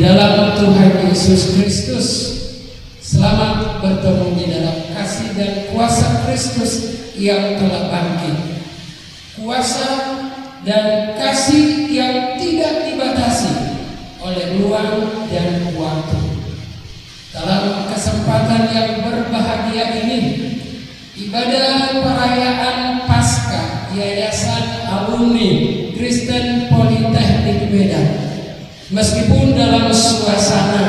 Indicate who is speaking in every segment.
Speaker 1: dalam Tuhan Yesus Kristus. Selamat bertemu di dalam kasih dan kuasa Kristus yang telah bangkit. Kuasa dan kasih yang tidak dibatasi oleh ruang dan waktu. Dalam kesempatan yang berbahagia ini, ibadah perayaan Paskah Yayasan Alumni Kristen Politeknik Medan, meskipun dalam suasana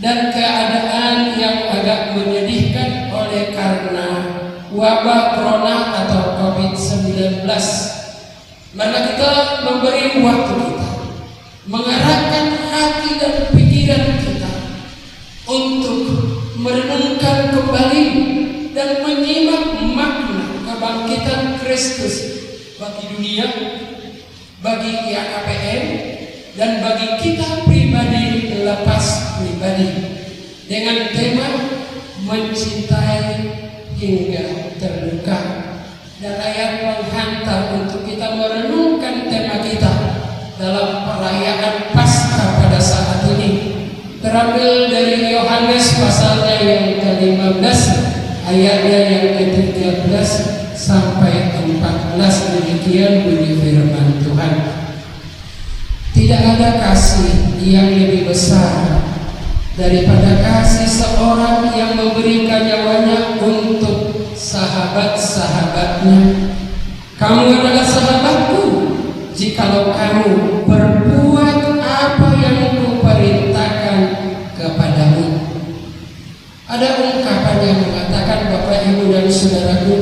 Speaker 1: dan keadaan yang agak menyedihkan oleh karena wabah corona atau COVID-19, maka kita memberi waktu kita, mengarahkan hati dan pikiran kita untuk merenungkan kembali dan menyimak makna kebangkitan Kristus bagi dunia, bagi IAKPM, dan bagi kita pribadi lepas pribadi, dengan tema mencintai hingga terluka. Dan ayat penghantar untuk kita merenungkan tema kita dalam perayaan Paskah pada saat ini terambil dari Yohanes pasalnya yang ke-15 ayatnya yang ke-13 sampai 14. Demikian bunyi firman Tuhan. Tidak ada kasih yang lebih besar daripada kasih seorang yang memberikan nyawanya untuk sahabat-sahabatnya. Kamu adalah sahabatku jikalau kamu berbuat apa yang kuperintahkan kepadamu. Ada ungkapan yang mengatakan, Bapak, Ibu, dan saudaraku,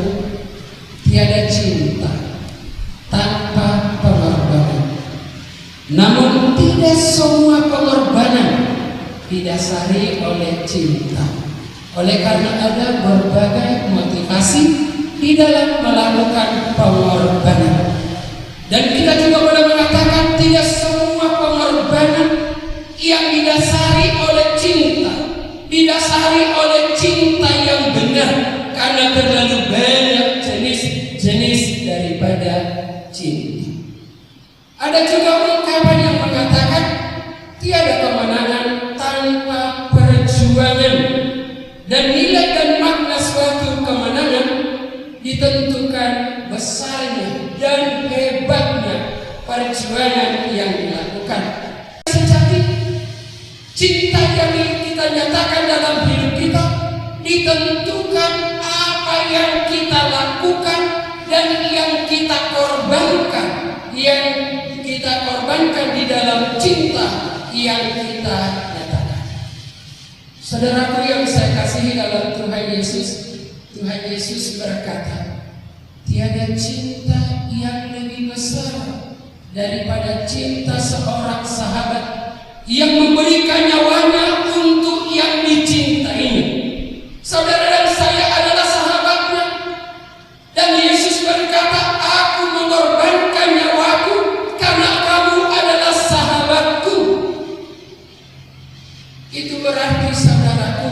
Speaker 1: tiada cinta tanpa pengorbanan. Namun tidak semua pengorbanan didasari oleh cinta. Oleh karena ada berbagai motivasi di dalam melakukan pengorbanan. Dan kita juga boleh mengatakan tidak semua pengorbanan yang didasari oleh cinta, didasari oleh cinta yang benar, karena terlalu banyak jenis-jenis daripada cinta. Ada juga ungkapan yang mengatakan tiada kemenangan tanpa perjuangan, dan nilai dan makna suatu kemenangan ditentukan besarnya dan hebatnya perjuangan yang dilakukan. Sejati cinta yang kita nyatakan dalam hidup kita ditentukan apa yang kita lakukan dan yang kita korbankan, di dalam cinta yang kita nyatakan. Saudaraku yang saya kasihi dalam Tuhan Yesus berkata, tiada cinta yang lebih besar daripada cinta seorang sahabat yang memberikan nyawanya untuk yang dicintainya. Saudara dan saya adalah sahabatnya, dan Yesus berkata, aku mengorbankan nyawaku karena kamu adalah sahabatku. Itu berarti, saudaraku,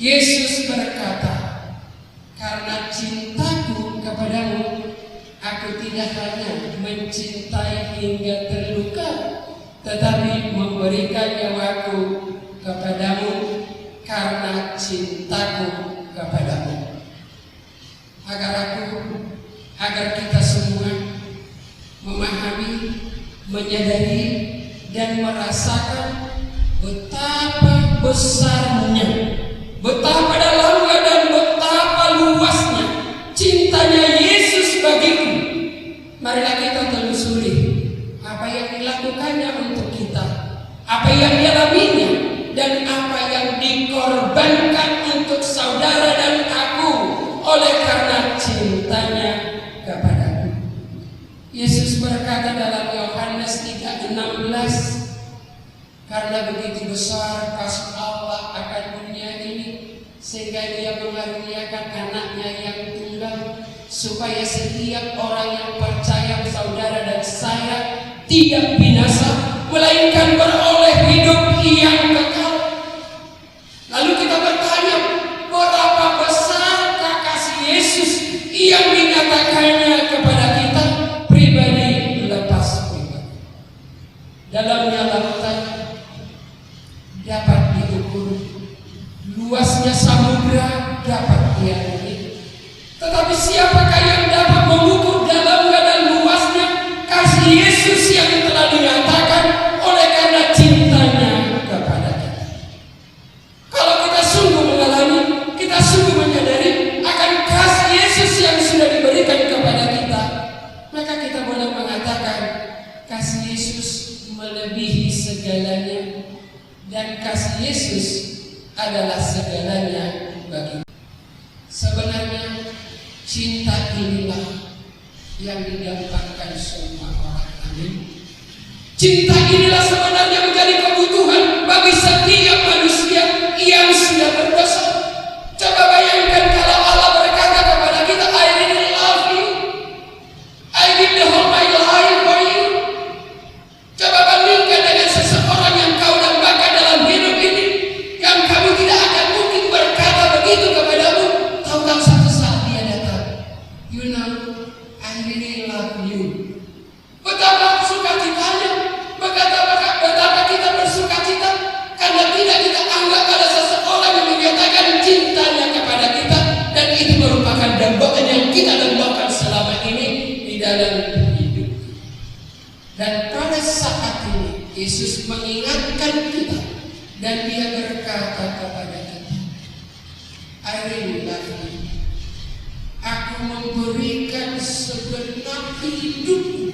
Speaker 1: Yesus berkata, karena cintaku kepadamu, aku tidak hanya mencintai hingga terluka, tetapi memberikan nyawaku kepadamu karena cintaku kepadamu. Agar kita semua memahami, menyadari, dan merasakan betapa besarnya, betapa dalamnya, dan betapa luasnya cintanya Yesus bagiku. Marilah kita telusuri apa yang dilakukannya untuk kita, apa yang dialaminya, dan apa yang dikorbankan untuk saudara dan aku oleh karena cintanya kepadaku. Yesus berkata dalam Yohanes 3:16, karena begitu besar kasih Allah akan dunia ini, sehingga Dia mengaruniakan anaknya yang tunggal, supaya setiap orang yang percaya, saudara dan saya, tidak binasa, melainkan beroleh hidup yang kekal. Lalu kita bertanya, berapa besarkah kasih Yesus yang dinyatakannya kepada kita pribadi lepas pribadi? Dalamnya lautan, mengukur. Luasnya samudra dapat dialami, tetapi siapakah yang dapat mengukur dalamnya dan luasnya kasih Yesus yang telah dinyatakan oleh karena cintanya kepada kita. Kalau kita sungguh mengalami, kita sungguh menyadari akan kasih Yesus yang sudah diberikan kepada kita, maka kita boleh mengatakan kasih Yesus melebihi segalanya, dan kasih Yesus adalah segalanya bagi kita. Sebenarnya cinta inilah yang didapatkan semua orang. Amin. Cinta inilah sebenarnya menjadi kebutuhan bagi setiap manusia yang sudah berdosa. Coba bayangkan kalau Allah berkata kepada kita, I really love you, I give the whole my life for you. Coba bandingkan dengan seseorang yang kau dambakan dalam hidup ini, yang kamu tidak akan mungkin berkata begitu kepadamu. Tahu-tahu satu saat dia datang, you know, I really love you. Betapa sukacitanya, betapa kita bersukacita karena tidak kita anggap ada seseorang yang menyatakan cintanya kepada kita, dan itu merupakan dambaan yang kita dambakan selama ini di dalam hidup. Dan pada saat ini Yesus mengingatkan kita, dan dia berkata kepada kita, I really love you. Aku memberikan segenap hidupku,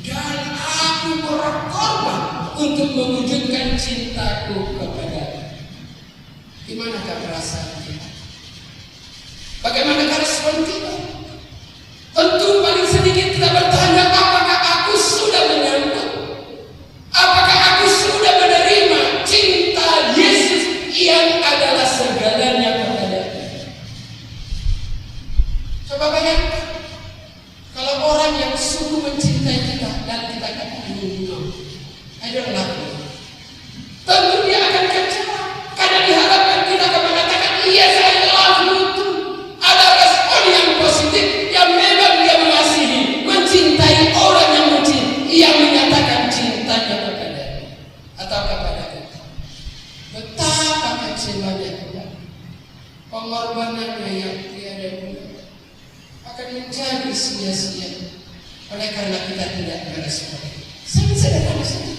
Speaker 1: dan aku berkorban untuk mewujudkan cintaku kepadamu. Gimanakah perasaan kita? Bagaimanakah respon kita? Tentu paling sedikit kita bertanya, apakah aku sudah menyambut? Apakah aku sudah menerima cinta Yesus yang adalah segalanya kepadaku? Coba bayangkan, kalau orang yang sungguh mencintai kita dan kita katakan, no, I don't love you, tentu dia akan kecewa, karena diharapkan kita akan mengatakan, yes, I love you too. Ada respon yang positif, yang memang dia mengasihi, mencintai orang yang menyatakan cintanya kepada atau kepada kita. Betapa kecewanya kita, pengorbanannya yang tiada guna akan menjadi sia-sia oleh karena kita tidak merespon. Sangat sederhana saja.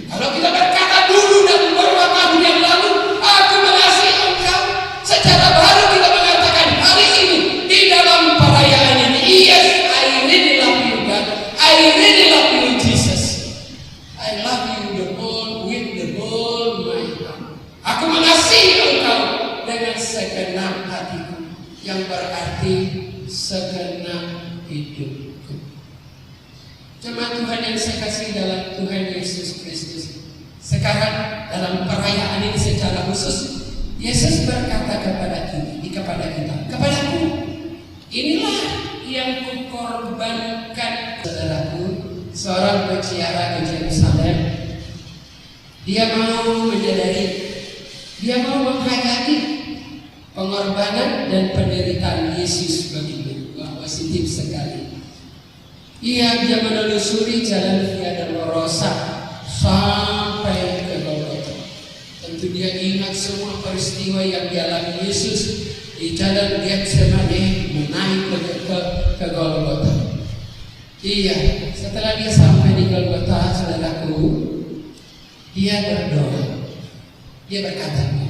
Speaker 1: Kalau kita berkata dulu dan beberapa tahun yang lalu, aku mengasihi engkau, secara baru kita mengatakan hari ini di dalam perayaan ini, yes, I really love you God, I really love you Jesus, I love you with the whole my heart. Aku mengasihi engkau dengan segenap hatiku, yang berarti segenap hidupku. Jemaat Tuhan yang saya kasih dalam Tuhan Yesus Kristus, sekarang dalam perayaan ini secara khusus, Yesus berkata kepada kita, kepadaku, inilah yang kukorbankan. Saudaraku, seorang berziarah ke Yerusalem, dia mau menyadari, dia mau menghayati pengorbanan dan penderitaan Yesus baginya. Wah, positif sekali. Dia menelusuri jalan Via Dolorosa sampai ke Golgota. Tentu dia ingat semua peristiwa yang dialami Yesus di jalan Getsemani menaik ke Golgota. Iya, setelah dia sampai di Golgota, saudaraku, dia berdoa. Dia berkata,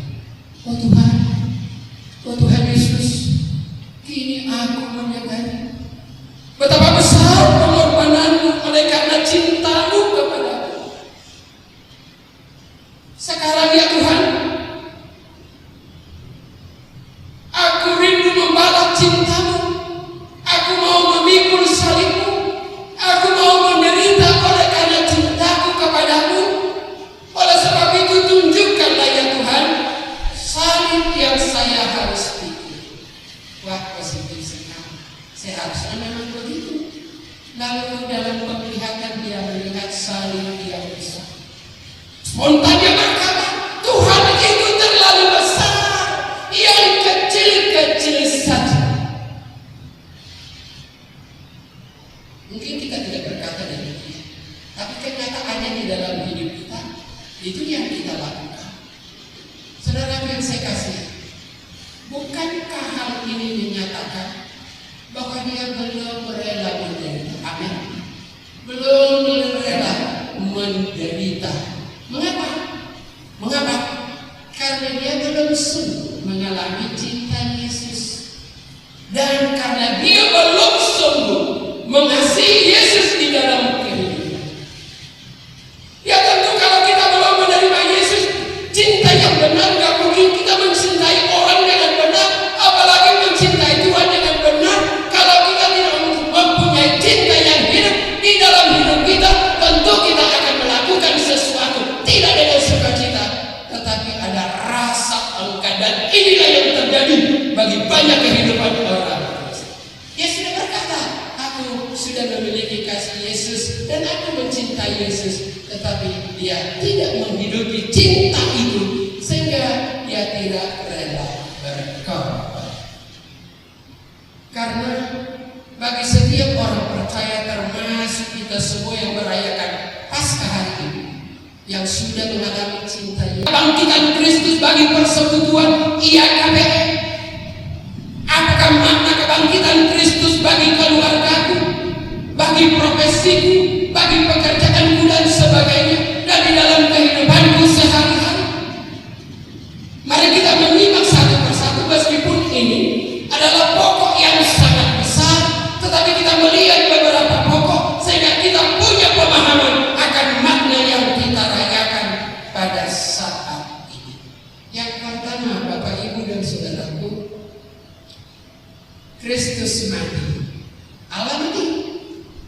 Speaker 1: oh Tuhan Yesus, kini aku menyadari betapa besar pengorbananmu oleh karena cintamu kepadaku. Sekarang ya Tuhan, aku rindu membalas cintamu. Aku mau memikul salibmu. Aku mau menderita oleh karena cintaku kepadamu. Oleh sebab itu tunjukkanlah ya Tuhan salib yang saya harus pikul. Wah, positif sekali. Seharusnya memang begitu. Lalu dalam penglihatan dia melihat salib yang besar. Spontan dia berkata, Tuhan itu terlalu besar, yang kecil-kecil saja. Mungkin kita tidak berkata demikian, tapi kenyataannya di dalam hidup kita, itu yang kita lakukan. kekasih, bukankah hal ini menyatakan bahwa dia belum rela menderita? Amin. Belum rela menderita. Mengapa? Mengapa? Karena dia belum sungguh mengalami cinta Yesus. Dan karena dia belum sungguh mengasihi Yesus di dalam kehidupan. Ya tentu kalau kita belum menerima Yesus, cinta yang benar gak mungkin kita mencintai orang dengan benar, apalagi mencintai Tuhan dengan benar. Kalau kita tidak mempunyai cinta yang hidup di dalam hidup kita, tentu kita akan melakukan sesuatu tidak dengan sukacita, tetapi ada rasa enggan. Dan inilah yang terjadi bagi banyak kehidupan orang. Dia sudah berkata, aku sudah memiliki kasih Yesus dan aku mencintai Yesus, tetapi dia tidak menghidupi cinta itu sehingga dia tidak rela berkorban. Karena bagi setiap orang percaya, termasuk kita semua yang merayakan Paskah hari ini, yang sudah mengalami cinta Yesus, kebangkitan Kristus bagi persekutuan IAKBM. Apakah makna kebangkitan Kristus bagi keluargaku, bagi profesiku, bagi pekerjaanku dan sebagainya, dan di dalam kehidupanku sehari-hari? Mari kita menyimak satu persatu, meskipun ini adalah pokok yang sangat besar, tetapi kita melihat beberapa pokok sehingga kita punya pemahaman akan makna yang kita rayakan pada saat ini. Yang pertama, Bapak, Ibu, dan Saudaraku, Kristus mati, Allah mati,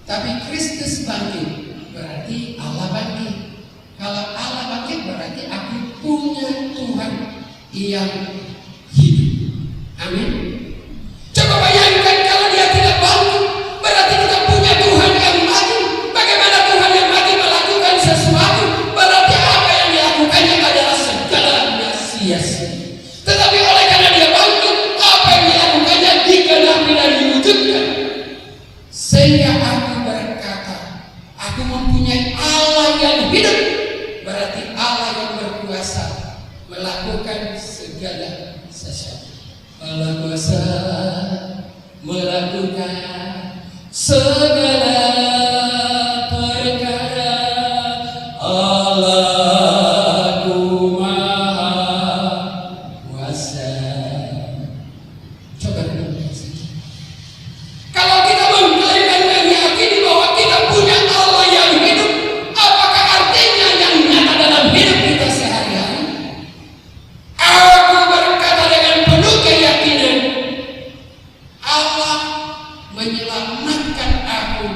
Speaker 1: tapi Kristus bangkit, berarti Allah bangkit. Kalau Allah bangkit, berarti aku punya Tuhan yang hidup. Amin. Coba bayangkan kalau dia tidak bangkit, berarti kita punya Tuhan yang mati. Bagaimana Tuhan yang mati melakukan sesuatu? Berarti apa yang dilakukannya adalah segalanya sia-sia. Tetapi oleh karena dia bangkit, apa yang dilakukannya digenapi dan diwujudkan. Sehingga aku berkata, aku mempunyai Allah yang hidup. Berarti Allah yang berkuasa melakukan segala sesuatu. Allah kuasa melakukan segala perkara. Allahku maha kuasa. Coba dengar sini. Kalau kita mengklaim dan meyakini bahwa kita punya Allah yang hidup, apakah artinya yang nyata dalam hidup kita sehari-hari? Aku berkata dengan penuh keyakinan, Allah menyelamatkan aku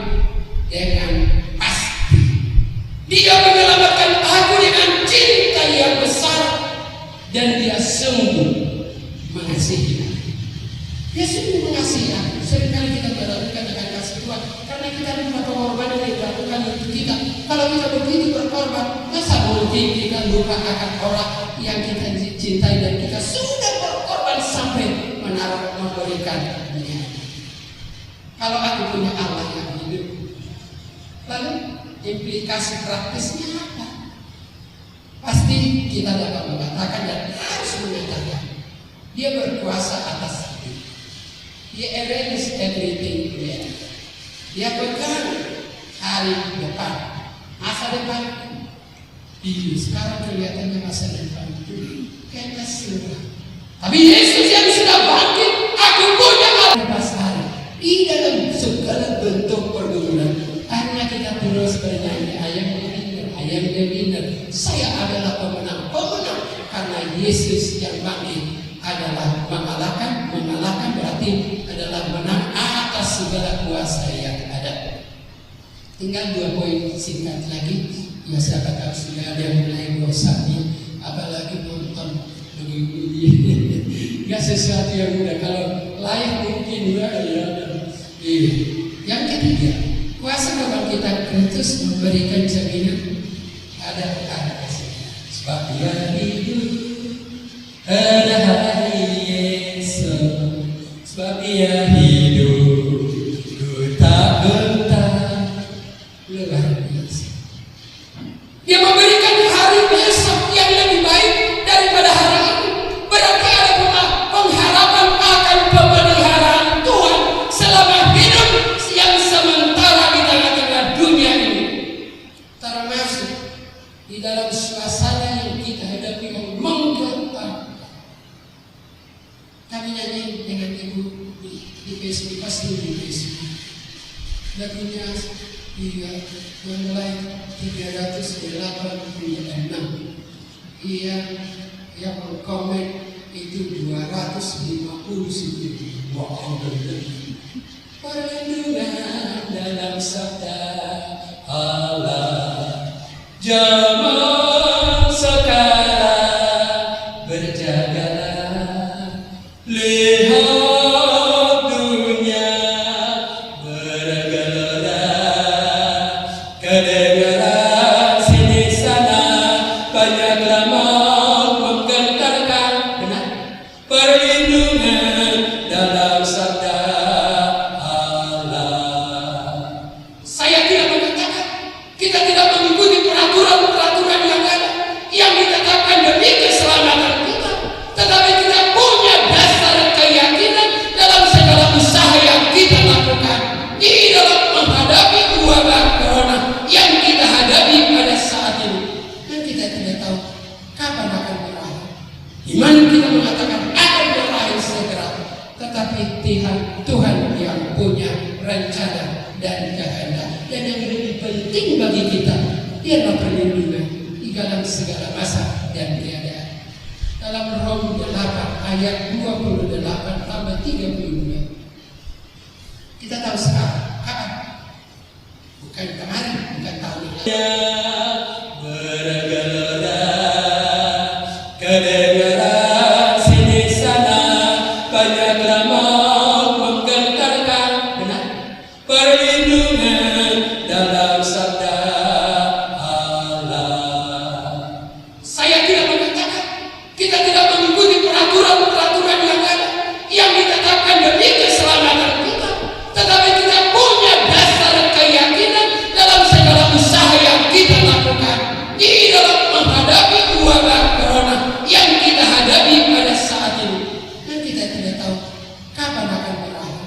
Speaker 1: dengan pasti. Dia menyelamatkan aku dengan cinta yang besar, dan dia sungguh mengasihi aku. Dia sungguh mengasihi aku. Seringkali kita meragukan dengan kasih Tuhan karena kita lupa pengorbanan yang dilakukan untuk kita. Kalau kita begitu berkorban, masa mungkin kita lupa akan orang yang kita cintai dan kita sudah berkorban sampai memberikan dunia. Kalau aku punya Allah yang hidup, lalu implikasi praktisnya apa? Pasti kita dapat mengatakan dan harus mengatakan, dia berkuasa atas hidup. Dia arrange everything there. Dia pegang hari depan, masa depan. Sekarang kelihatannya masa depan itu kayaknya sudah. Tapi Yesus yang sudah bangkit, aku punya Allah hari di dalam segala bentuk pergumulan. Hanya kita terus bernyanyi, I am the winner. Saya adalah pemenang karena Yesus yang bangkit adalah mengalahkan berarti adalah menang atas segala kuasa yang ada. Tinggal 2 poin singkat lagi. Ya, saya kata sudah ada yang mulai bosan nih, apalagi nonton begini. Gak sesuatu yang mudah. Kalau lain mungkin juga ya. Yang ketiga, kuasa kebangkitan Kristus memberikan jaminan ada kasih. Sebab dia hidup ada hari Yesus. Sebab dia hidup, ku tak gentar. Luar biasa. Dia memberikan hari besok yang lebih baik daripada hari ini. Berarti di dalam suasana yang kita hadapi yang menggetarkan. Kami nyanyi dengan ibu di Facebook, pasti di Facebook. Lagunya yang mulai 386. Yang komen itu 259. Wow, perlindungan dalam sabda Allah. Zaman sekarang berjagalah, lihat dunia bergelora, kedengaran sini sana banyak ramal menggentarkan. Benar, perlindungan dalam sabda Allah. Saya tidak mengatakan kita tidak mengikuti peraturan-peraturan yang ada yang ditetapkan demi keselamatan kita, tetapi kita punya dasar keyakinan dalam segala usaha yang kita lakukan di dalam menghadapi wabah corona yang kita hadapi pada saat ini, dan kita tidak tahu kapan akan berakhir. Iman kita mengatakan akan berakhir segera, tetapi Tuhan yang punya rencana dan kehendak, dan yang lebih penting bagi kita ialah perlindungan di dalam segala masa dan keadaan. Dalam Rom 8 ayat 28 tambah 32, kita tahu sekarang kapan? Bukan kemarin, bukan tahun lalu. Bergelora, kedengaran sini sana banyak ramal menggentarkan. Benar, perlindungan dalam sabda Allah. Saya tidak mengatakan kita tidak mengikuti peraturan-peraturan yang ada yang ditetapkan demi keselamatan kita, tetapi kita punya dasar keyakinan dalam segala usaha yang kita lakukan di dalam menghadapi wabah corona yang kita hadapi pada saat ini, dan kita tidak tahu kapan akan berakhir.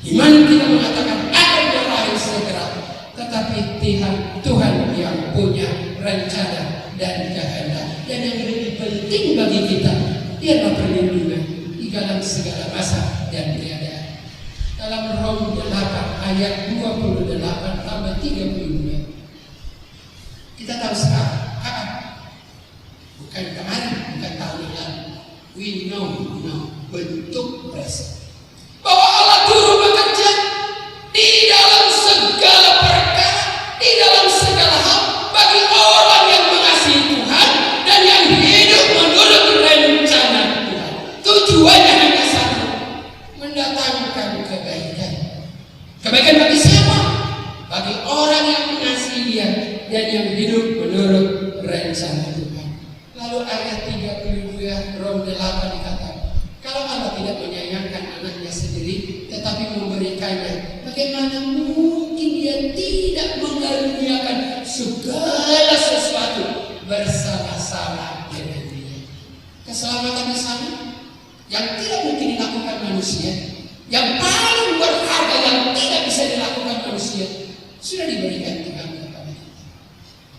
Speaker 1: Iman kita mengatakan akan berakhir segera, tetapi Tuhan yang punya rencana dan kehendak, dan yang lebih penting bagi kita ialah perlindungan di dalam segala masa dan keadaan. Dalam Rom 8 ayat 28 tambah 32, kita tahu sekarang kapan? Bukan kemarin, bukan tahun lalu. We know bentuk present bahwa Allah turut bekerja di dalam segala perkara, di dalam segala hal bagi orang yang mengasihi Tuhan dan yang hidup menurut rencana Tuhan. Tujuannya hanya satu, mendatangkan kebaikan. Kebaikan bagi siapa? Bagi orang yang mengasihi Dia dan yang hidup menurut rencana Tuhan. Lalu ayat 32 Rom 8 dikatakan, kalau Allah tidak menyayangkan anaknya sendiri tetapi memberikannya, bagaimana mungkin Dia tidak mengaruniakan segala sesuatu bersama-sama dengan Dia? Keselamatan di sana yang tidak mungkin dilakukan manusia, yang paling berharga yang tidak bisa dilakukan manusia, sudah diberikan Tuhan kepada kita.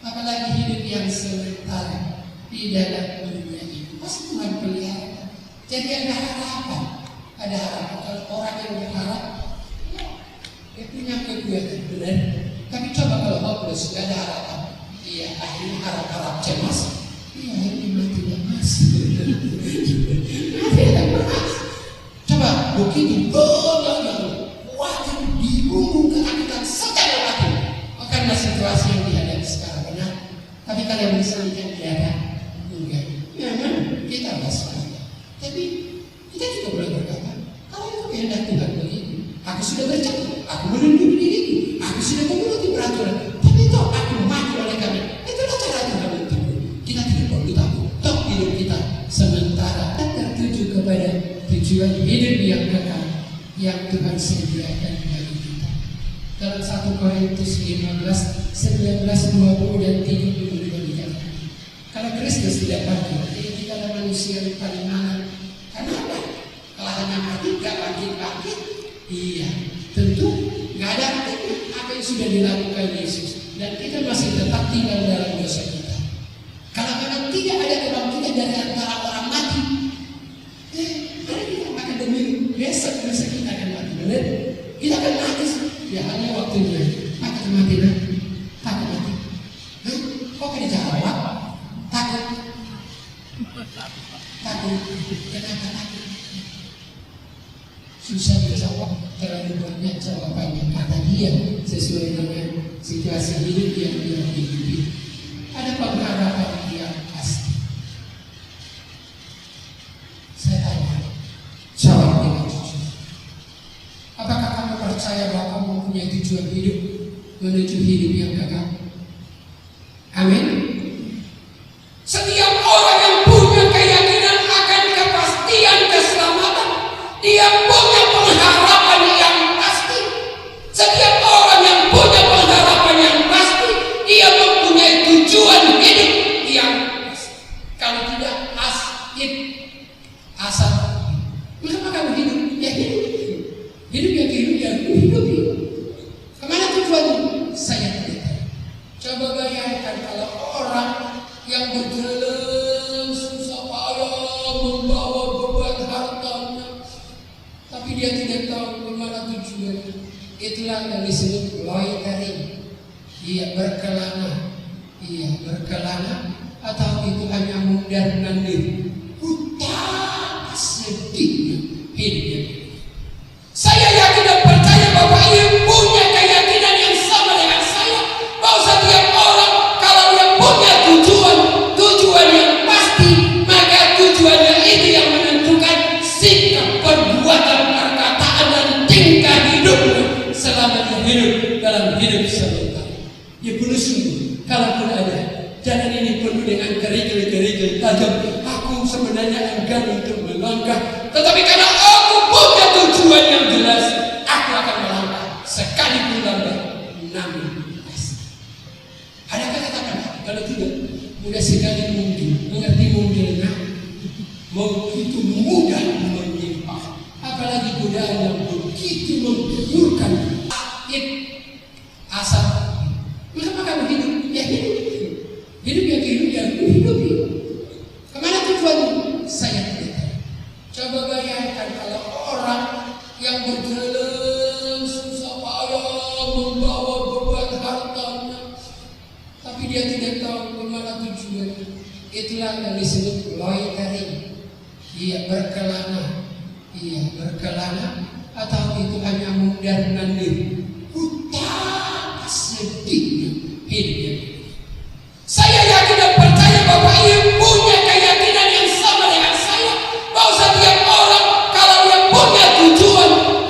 Speaker 1: Apalagi hidup yang sementara di dalam dunia ini, pasti Tuhan pelihara. Jadi ada harapan. Ada harapan. Kalau orang yang berharap, dia punya kekuatan, benar. Tapi coba kalau hopeless, tidak ada harapan, iya, akhirnya harap-harap cemas. Iya, akhirnya mati lemas. Coba begitu banyak khawatir, bingung, ketakutan, secara waktu. Bukanlah situasi yang dihadapi sekarang, benar. Tapi kalian bisa lihat tiada, enggak. Memang kita waspada. Tapi kita juga boleh berkata, kalau itu kehendak Tuhan begitu, aku sudah bercakap, aku melindungi diriku, aku sudah menuruti peraturan. Tapi toh aku mati oleh kami. Itulah cara Tuhan untukku. Kita tidak perlu takut. Toh hidup kita sementara tertuju kepada tujuan hidup yang kekal yang Tuhan sediakan bagi kita. Dalam 1 Korintus 15, 19, 20 dan 32 dikatakan, kalau Kristus tidak bangkit, kita adalah manusia yang paling mahal. Kenapa? Kalau hanya mati gak bangkit-bangkit, iya, tentu gak ada artinya apa yang sudah dilakukan Yesus, dan kita masih tetap tinggal dalam dosa kita. Takut, kenapa takut? Susah dijawab, terlalu banyak jawabannya. Kata dia sesuai dengan situasi hidup yang dia hidupi. Ada pengharapan yang pasti. Saya tanya, jawab dengan jujur. Apakah kamu percaya bahwa kamu mempunyai tujuan hidup menuju hidup yang kekal? Amin. Setiap orang yang punya keyakinan akan kepastian keselamatan, dia punya pengharapan yang pasti. Setiap orang yang punya pengharapan yang pasti, dia mempunyai tujuan hidup yang pasti. Kalau tidak asal. Kenapa kamu hidup? Ya hidup. Hidup ya hidup ya hidup. Kemana tujuannya? Saya tidak tahu. Coba bayangkan kalau orang yang berjalan susah payah membawa beban hartanya, tapi dia tidak tahu kemana tujuannya. Itulah yang disebut loitering. Ia berkelana, atau itu hanya mundar-mandir. Betapa sedihnya hidupnya. Saya yakin dan percaya bahwa ia punya keyakinan yang sama dengan saya, bahwa setiap orang kalau dia punya tujuan yang pasti, maka tujuannya itu yang menentukan sikap, perbuatan, perkataan dan tingkah hidupnya selama dia hidup dalam hidup sementara. Ya penuh sungguh, kalaupun ada jalan ini penuh dengan kerikil-kerikil tajam, aku sebenarnya enggan untuk melangkah, tetapi karena aku punya tujuan yang jelas, aku akan melangkah sekalipun lambat, namun pasti. Adakah katakan? Kalau tidak, mudah sekali mundur. Mengerti mundurnya? Begitu mudah menyimpang. Apalagi godaan yang begitu menggiurkan. Asal. Kenapa kamu hidup? Ya hidup. Hidup ya hidup ya hidup. Kemana tujuannya? Saya tidak tahu. Coba bayangkan kalau orang yang berjalan susah payah membawa beban hartanya, tapi dia tidak tahu kemana tujuannya. Itulah yang disebut loitering. Ia berkelana, atau itu hanya mundar-mandir. Betapa sedihnya hidupnya. Saya yakin dan percaya bahwa ia punya keyakinan yang sama dengan saya, bahwa setiap orang kalau dia punya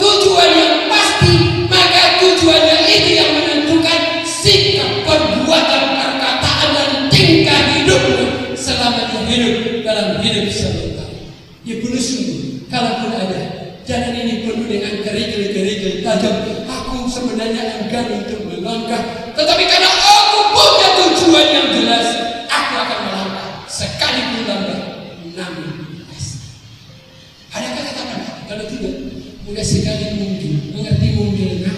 Speaker 1: tujuan yang pasti, maka tujuannya itu yang menentukan sikap, perbuatan, perkataan dan tingkah hidupnya selama dia hidup dalam hidup sementara. Ya penuh sungguh, kalaupun ada jalan ini penuh dengan kerikil-kerikil tajam, aku sebenarnya enggan untuk melangkah, tetapi karena aku punya tujuan yang jelas, aku akan melangkah sekalipun lambat, namun pasti. Adakah katakan? Kalau tidak, mudah sekali mundur. Mengerti mundurnya?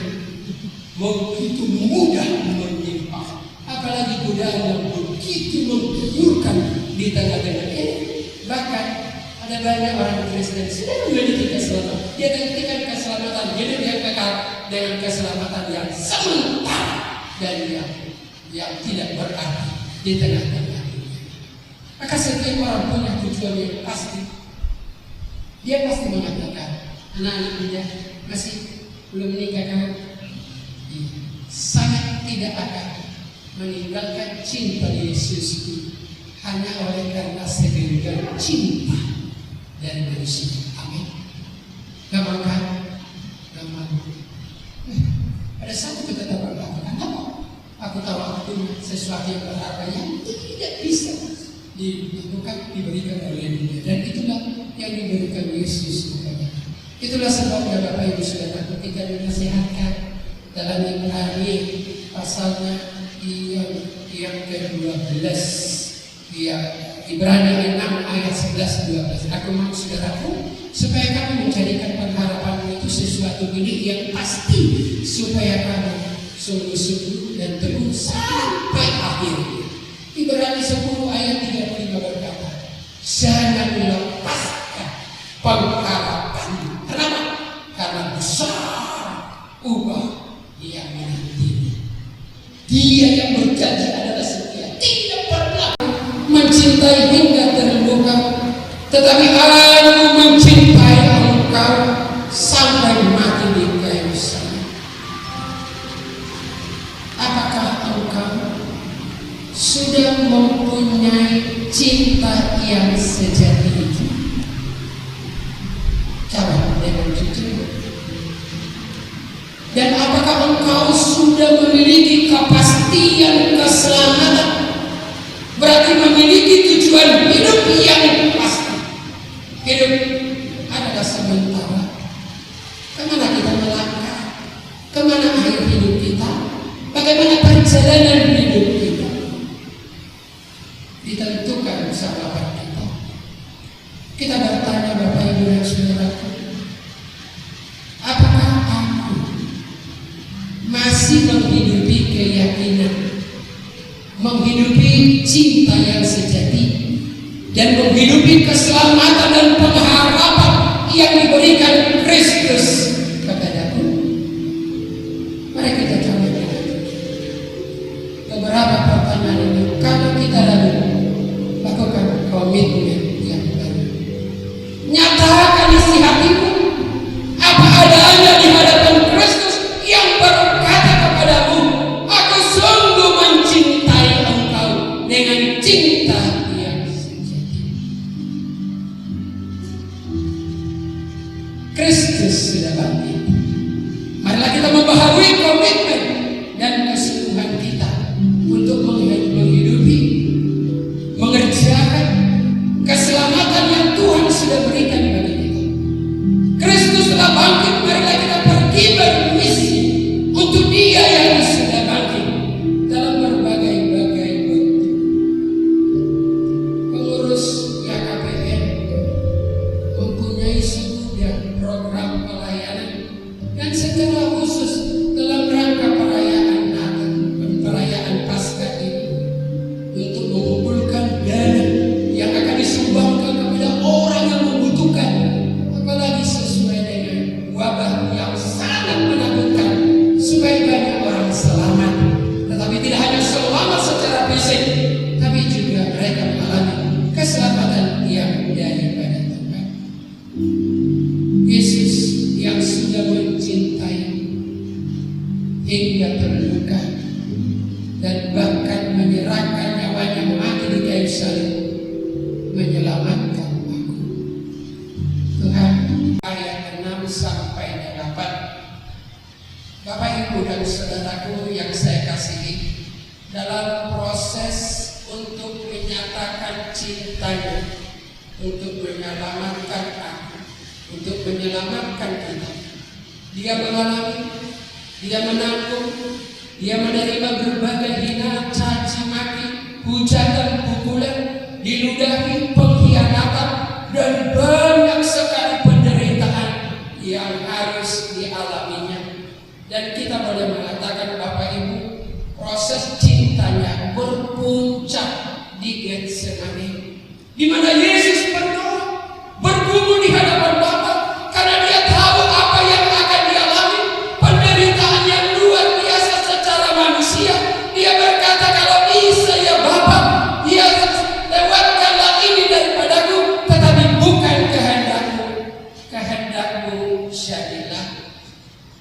Speaker 1: Begitu mudah menyimpang. Apalagi godaan yang begitu menggiurkan di tengah-tengah ini. Bahkan ada banyak orang Kristen sudah memiliki keselamatan. Dia gantikan keselamatan hidup yang kekal dengan keselamatan yang sementara dan yang tidak berarti di tengah-tengah dunia. Maka setiap orang punya tujuan yang pasti. Dia pasti mengatakan, anak-anak muda masih belum menikah, sangat tidak akan meninggalkan cinta Yesus hanya oleh karena segelintir cinta dari manusia. Amin. Gampang. Ada satu ketetapan berkata, kenapa? Aku tahu aku punya sesuatu yang berharga yang tidak bisa diberikan oleh dunia, dan itulah yang diberikan Yesus kepada. Itulah sebabnya Bapak Ibu Saudara, ketika dinasihatkan dalam Ibrani pasalnya yang ke-12, ya Ibrani 6 ayat 11-12. Aku mau saudaraku supaya kamu menjadikan pengharapan itu sesuatu milik yang pasti, supaya kamu sungguh-sungguh dan teguh sampai akhir. Ibrani 10 ayat 35 berkata, jangan lepaskan pengharapan. Kenapa? Karena besar ubah yang menantinya. Dia yang berjanji adalah setia, tidak pernah mencintai hingga terluka tetapi aku mencintai engkau sampai mati di kayu salib. Apakah engkau sudah mempunyai cinta yang sejati itu? Jawab dengan jujur. Dan apakah engkau sudah memiliki kepastian keselamatan? Berarti memiliki tujuan hidup yang pasti. Hidup adalah sementara. Kemana kita melangkah? Kemana akhir hidup kita? Bagaimana perjalanan hidup kita? Ditentukan sahabat kita. Kita bertanya Bapak Ibu dan Saudaraku, apakah aku masih menghidupi keyakinan, menghidupi cinta yang sejati, dan menghidupi keselamatan dan pengharapan yang diberikan Kristus kepadaku? Mari kita coba beberapa pertanyaan ini. Kalau kita lalu lakukan komitmen yang baru, nyatakan isi hatimu apa adanya di hadapan Kristus yang berkata kepadamu, aku sungguh mencintai engkau dengan cinta yang sejati. Kristus sudah bangkit. Marilah kita membaharui komitmen dan kesungguhan kita untuk menghidupi, mengerjakan keselamatan yang Tuhan sudah berikan bagi kita. Kristus telah bangkit, marilah kita pergi bermisi untuk Dia yang sudah bangkit dalam berbagai-bagai bentuk. Pengurus YKPN mempunyai sebuah program pelayanan dan secara khusus dalam rangka perayaan Natal, perayaan Paskah ini, untuk mengumpulkan dana yang akan disumbangkan kepada orang yang membutuhkan, apalagi sesuai dengan wabah yang sangat menakutkan, supaya banyak orang selamat. Tetapi tidak hanya selamat secara fisik, tapi juga mereka mengalami keselamatan yang daripada Tuhan. Yesus yang sudah mencintai hingga terluka dan bahkan menyerahkan nyawanya mati di kayu salib menyelamatkan aku. Tuhan, ayat 6 sampai 8. Bapak Ibu dan Saudaraku yang saya kasihi, dalam proses untuk menyatakan cintanya, untuk menyelamatkan aku, untuk menyelamatkan kita, Dia mengalami, Dia menanggung, Dia menerima berbagai hina, caci maki, hujatan, pukulan, diludahi, pengkhianatan, dan banyak sekali penderitaan yang harus dialaminya. Dan kita boleh mengatakan Bapak Ibu, proses cintanya berpuncak di Getsemani, di mana Yesus berdoa, bergumul di hadapan Bapa, karena Dia tahu apa yang akan dialami, penderitaan yang luar biasa secara manusia. Dia berkata, kalau bisa ya Bapa, ya lewatkanlah ini daripadaku, tetapi bukan kehendakmu, kehendakmu jadilah.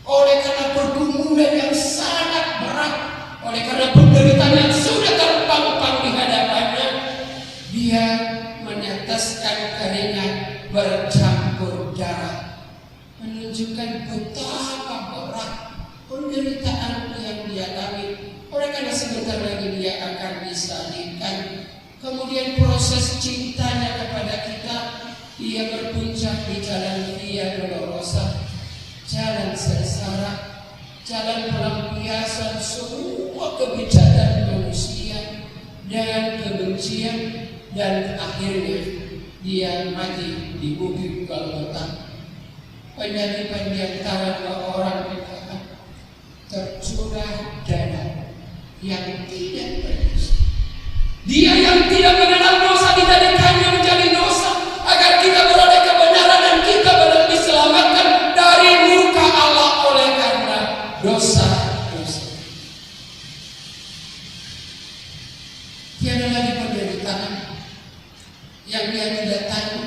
Speaker 1: Oleh karena pergumulan yang sangat berat, oleh karena penderitaan yang sudah terpampang di hadapannya, Dia meneteskan keringat bercampur darah, menunjukkan betapa berat penderitaan yang dialami. Oleh karena sebentar lagi Dia akan disalibkan. Kemudian proses cintanya kepada kita, Dia berpuncak di jalan Via Dolorosa, jalan sengsara, jalan pelampiasan semua kebijakan manusia dan kebencian, dan akhirnya Dia mati di bukit Golgota. Penyaliban di antara dua orang kita, tercurah darah yang tidak berdosa. Dia yang tidak mengenal dosa dijadikannya menjadi dosa, agar kita beroleh kebenaran dan kita boleh diselamatkan dari murka Allah oleh karena dosa-dosa. Tiada lagi penderitaan yang Dia tidak tahu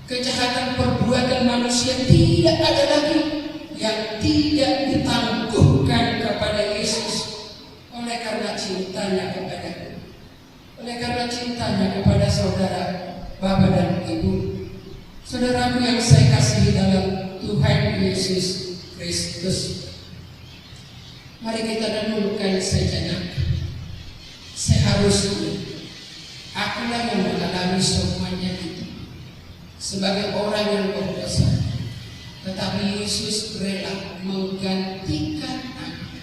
Speaker 1: Kejahatan perbuatan manusia tidak ada lagi yang tidak ditangguhkan kepada Yesus oleh karena cintanya kepada, oleh karena cintanya kepada saudara, Bapak dan Ibu. Saudaraku yang saya kasihi dalam Tuhan Yesus Kristus, mari kita renungkan sejenak. Seharusnya akulah yang mengalami semuanya itu sebagai orang yang berdosa, tetapi Yesus rela menggantikan aku.